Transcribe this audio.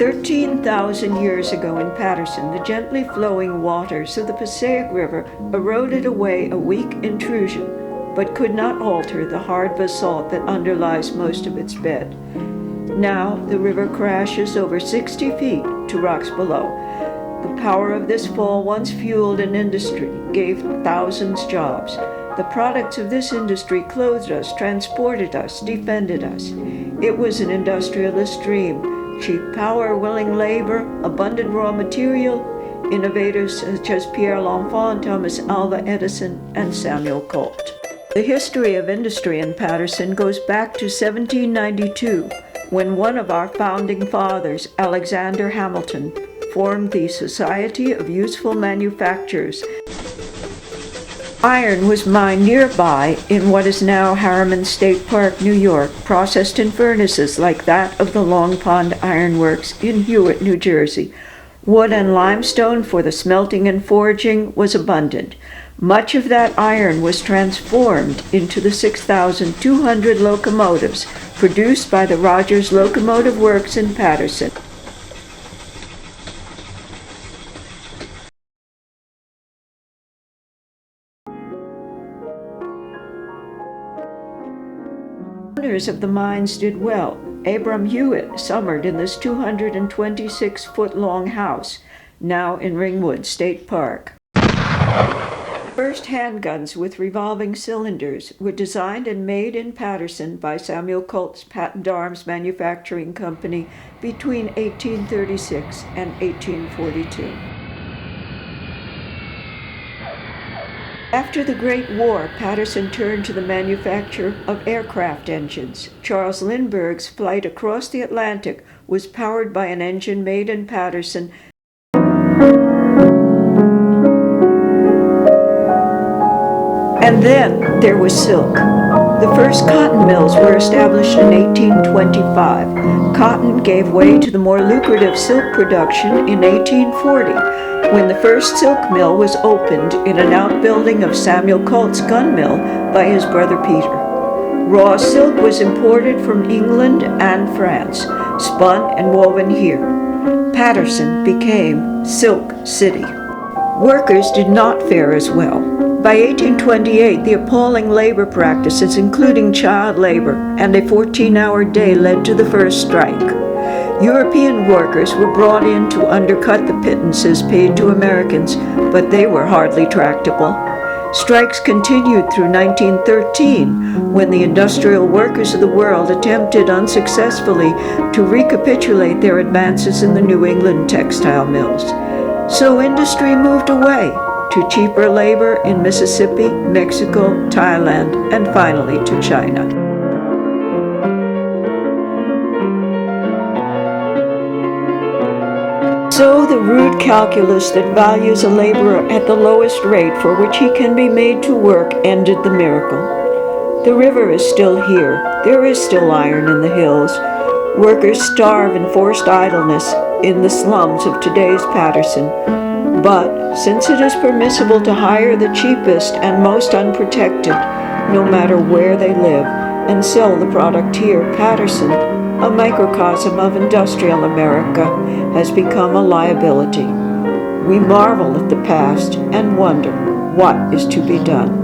13,000 years ago in Paterson, the gently flowing waters of the Passaic River eroded away a weak intrusion, but could not alter the hard basalt that underlies most of its bed. Now the river crashes over 60 feet to rocks below. The power of this fall once fueled an industry, gave thousands jobs. The products of this industry clothed us, transported us, defended us. It was an industrialist dream: cheap power, willing labor, abundant raw material, innovators such as Pierre L'Enfant, Thomas Alva Edison, and Samuel Colt. The history of industry in Paterson goes back to 1792, when one of our founding fathers, Alexander Hamilton, formed the Society of Useful Manufacturers. Iron was mined nearby in what is now Harriman State Park, New York, processed in furnaces like that of the Long Pond Iron Works in Hewitt, New Jersey. Wood and limestone for the smelting and forging was abundant. Much of that iron was transformed into the 6,200 locomotives produced by the Rogers Locomotive Works in Paterson. Owners of the mines did well. Abram Hewitt summered in this 226-foot-long house, now in Ringwood State Park. First handguns with revolving cylinders were designed and made in Paterson by Samuel Colt's Patent Arms Manufacturing Company between 1836 and 1842. After the Great War, Paterson turned to the manufacture of aircraft engines. Charles Lindbergh's flight across the Atlantic was powered by an engine made in Paterson. And then there was silk. The first cotton mills were established in 1825. Cotton gave way to the more lucrative silk production in 1840, when the first silk mill was opened in an outbuilding of Samuel Colt's gun mill by his brother Peter. Raw silk was imported from England and France, spun and woven here. Paterson became Silk City. Workers did not fare as well. By 1828, the appalling labor practices, including child labor and a 14-hour day, led to the first strike. European workers were brought in to undercut the pittances paid to Americans, but they were hardly tractable. Strikes continued through 1913, when the industrial workers of the world attempted unsuccessfully to recapitulate their advances in the New England textile mills. So industry moved away to cheaper labor in Mississippi, Mexico, Thailand, and finally to China. So the rude calculus that values a laborer at the lowest rate for which he can be made to work ended the miracle. The river is still here. There is still iron in the hills. Workers starve in forced idleness in the slums of today's Paterson. But since it is permissible to hire the cheapest and most unprotected, no matter where they live, and sell the product here, Paterson, a microcosm of industrial America, has become a liability. We marvel at the past and wonder what is to be done.